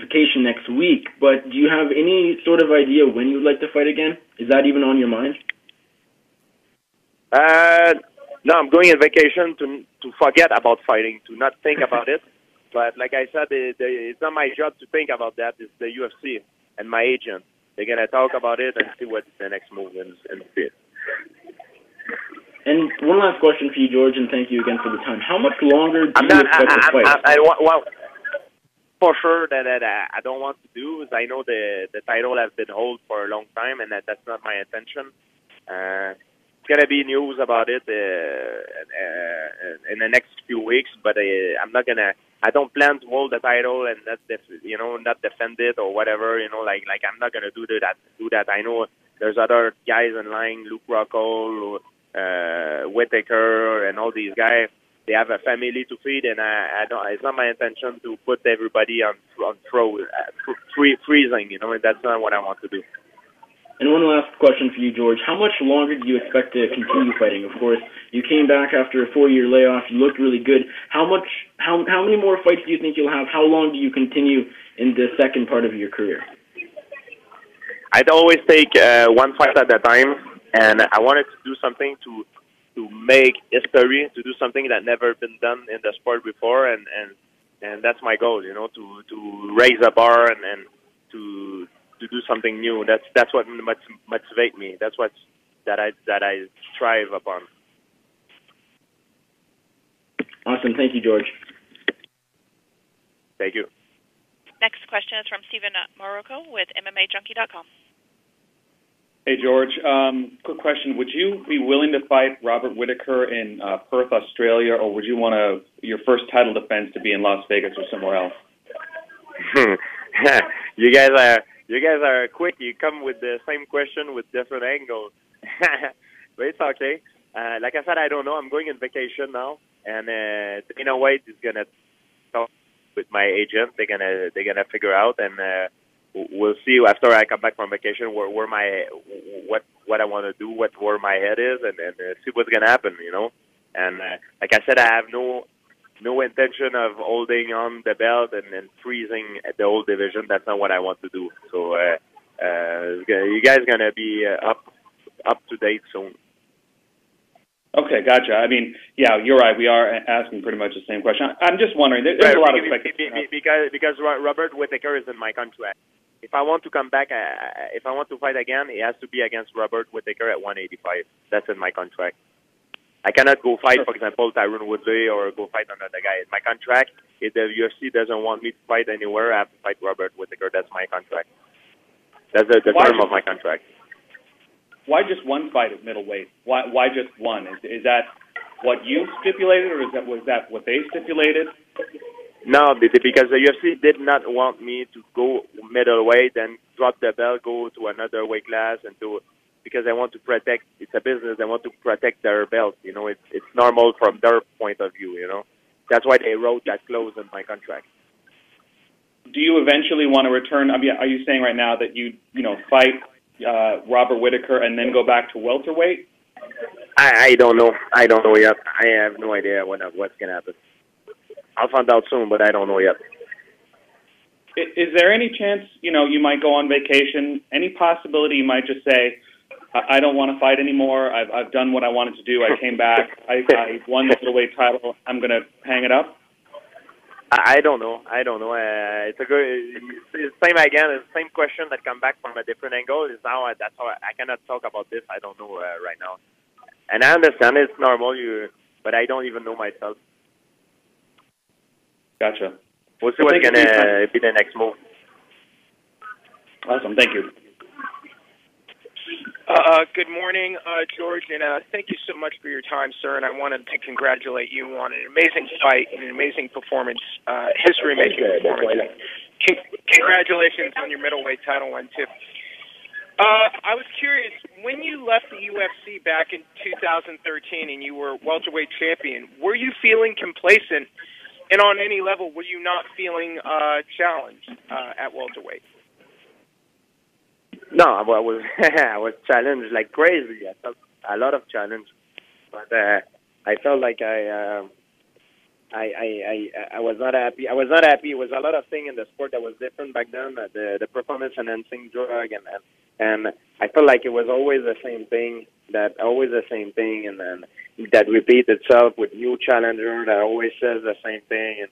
vacation next week, but do you have any sort of idea when you would like to fight again? Is that even on your mind? No, I'm going on vacation to forget about fighting, to not think about it. But like I said, it's not my job to think about that. It's the UFC and my agent. They're going to talk about it and see what's the next move in the field. And one last question for you, George, and thank you again for the time. How much longer do you expect to fight? Well, for sure that I don't want to do is I know the title has been held for a long time, and that's not my intention. It's going to be news about it in the next few weeks, but I'm not going to. I don't plan to hold the title and not defend it or whatever. Like I'm not going to do that. I know there's other guys in line, Luke Rockhold, Whittaker, and all these guys. They have a family to feed, and I don't. It's not my intention to put everybody on freezing. And that's not what I want to do. And one last question for you, George. How much longer do you expect to continue fighting? Of course, you came back after a 4-year layoff. You looked really good. How many more fights do you think you'll have? How long do you continue in the second part of your career? I'd always take one fight at a time, and I wanted to do something to make history, to do something that never been done in the sport before, and that's my goal. To raise the bar and to do something new. That's what motivates me. That's what that I strive upon. Awesome. Thank you, George. Thank you. Next question is from Stephen Morocco with MMAJunkie.com. Hey, George. Quick question. Would you be willing to fight Robert Whittaker in Perth, Australia, or would you want your first title defense to be in Las Vegas or somewhere else? You guys are quick. You come with the same question with different angles. But it's okay. Like I said, I don't know. I'm going on vacation now, and White is gonna talk with my agent. They're gonna figure out, and we'll see after I come back from vacation what I want to do, where my head is, and see what's gonna happen. And like I said, I have no intention of holding on the belt and freezing the whole division. That's not what I want to do. So you guys are gonna be up to date soon. Okay, gotcha. I mean, yeah, you're right. We are asking pretty much the same question. I'm just wondering. There's a lot of because Robert Whittaker is in my contract. If I want to come back, if I want to fight again, it has to be against Robert Whittaker at 185. That's in my contract. I cannot go fight, for example, Tyron Woodley or go fight another guy. In my contract, if the UFC doesn't want me to fight anywhere, I have to fight Robert Whittaker. That's my contract. That's the term of my contract. Why just one fight at middleweight? Why just one? Is that what you stipulated, or was that what they stipulated? No, because the UFC did not want me to go middleweight and drop the belt, go to another weight class, and because they want to protect. It's a business. They want to protect their belt. It's normal from their point of view. That's why they wrote that clause in my contract. Do you eventually want to return? I mean, are you saying right now that you fight Robert Whittaker and then go back to welterweight? I don't know. I don't know yet. I have no idea what's gonna happen. I'll find out soon, but I don't know yet. Is there any chance you might go on vacation? Any possibility you might just say, I don't want to fight anymore. I've done what I wanted to do. I came back. I won the middleweight title. I'm going to hang it up? I don't know. It's a good. It's same again. It's the same question that come back from a different angle. That's how I cannot talk about this. I don't know right now. And I understand it's normal. But I don't even know myself. Gotcha. We'll see what's going to be the next move. Awesome. Thank you. Good morning, George, and thank you so much for your time, sir. And I wanted to congratulate you on an amazing fight and an amazing performance, history-making performance. Congratulations on your middleweight title win, too. I was curious, when you left the UFC back in 2013 and you were welterweight champion, were you feeling complacent? And on any level, were you not feeling challenged at welterweight? No, I was challenged like crazy. I felt a lot of challenge, but I felt like I I was not happy. I was not happy. It was a lot of things in the sport that was different back then. The performance enhancing drug and I felt like it was always the same thing. And then that repeats itself with new challenger that always says the same thing.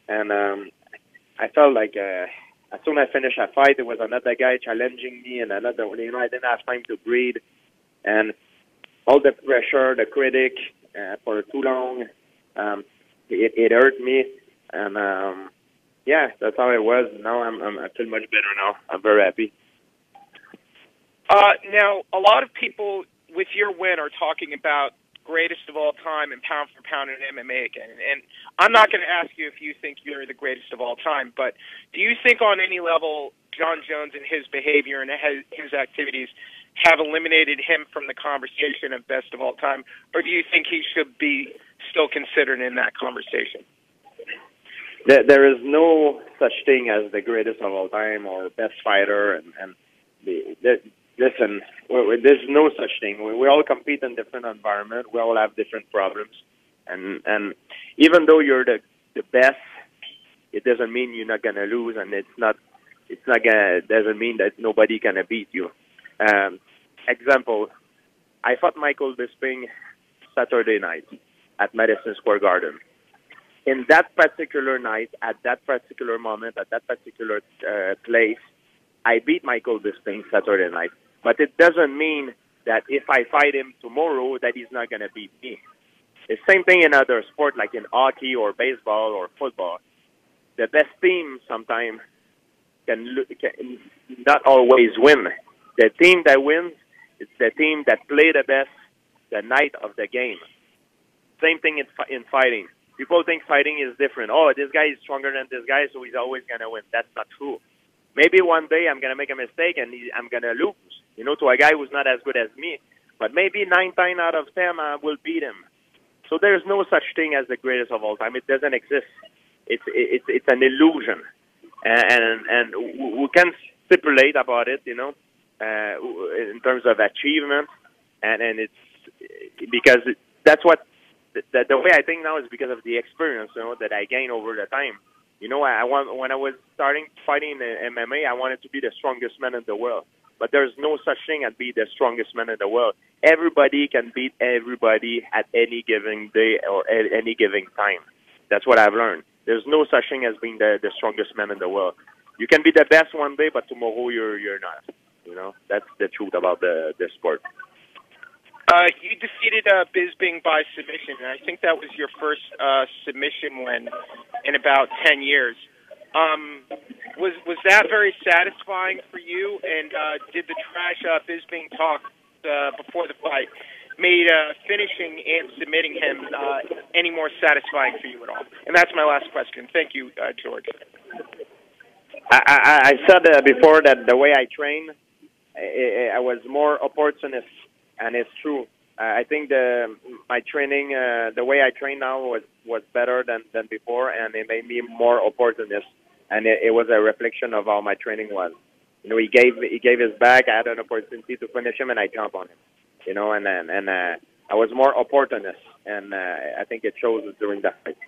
And I felt like as soon as I finished a fight, it was another guy challenging me, and another. I didn't have time to breathe, and all the pressure, the critic for too long. It hurt me, and yeah, that's how it was. Now I feel much better now. I'm very happy. Now, a lot of people with your win are talking about greatest of all time and pound for pound in MMA again. And I'm not going to ask you if you think you're the greatest of all time, but do you think on any level John Jones and his behavior and his activities have eliminated him from the conversation of best of all time, or do you think he should be still considered in that conversation? There is no such thing as the greatest of all time or best fighter, listen, there's no such thing. We all compete in different environments. We all have different problems, and even though you're the best, it doesn't mean you're not gonna lose, and doesn't mean that nobody gonna beat you. Example, I fought Michael Bisping Saturday night at Madison Square Garden. In that particular night, at that particular moment, at that particular place, I beat Michael Bisping Saturday night. But it doesn't mean that if I fight him tomorrow that he's not going to beat me. The same thing in other sports like in hockey or baseball or football. The best team sometimes can not always win. The team that wins is the team that play the best the night of the game. Same thing in fighting. People think fighting is different. Oh, this guy is stronger than this guy, so he's always going to win. That's not true. Maybe one day I'm going to make a mistake and I'm going to lose, to a guy who's not as good as me. But maybe 9 times out of 10 I will beat him. So there's no such thing as the greatest of all time. It doesn't exist. It's an illusion. And we can stipulate about it, in terms of achievement. And it's because that's what the way I think now is because of the experience, that I gained over the time. When I was starting fighting in MMA, I wanted to be the strongest man in the world. But there's no such thing as be the strongest man in the world. Everybody can beat everybody at any given day or at any given time. That's what I've learned. There's no such thing as being the strongest man in the world. You can be the best one day, but tomorrow you're not. That's the truth about the sport. You defeated Bisping by submission, and I think that was your first submission win in about 10 years. Was that very satisfying for you? And did the trash Bisping talk before the fight made finishing and submitting him any more satisfying for you at all? And that's my last question. Thank you, George. I said before that the way I train, I was more opportunist. And it's true. I think my training, the way I train now was better than before, and it made me more opportunist. And it was a reflection of how my training was. He gave his back. I had an opportunity to finish him, and I jumped on him. And I was more opportunist, and I think it shows during that fight.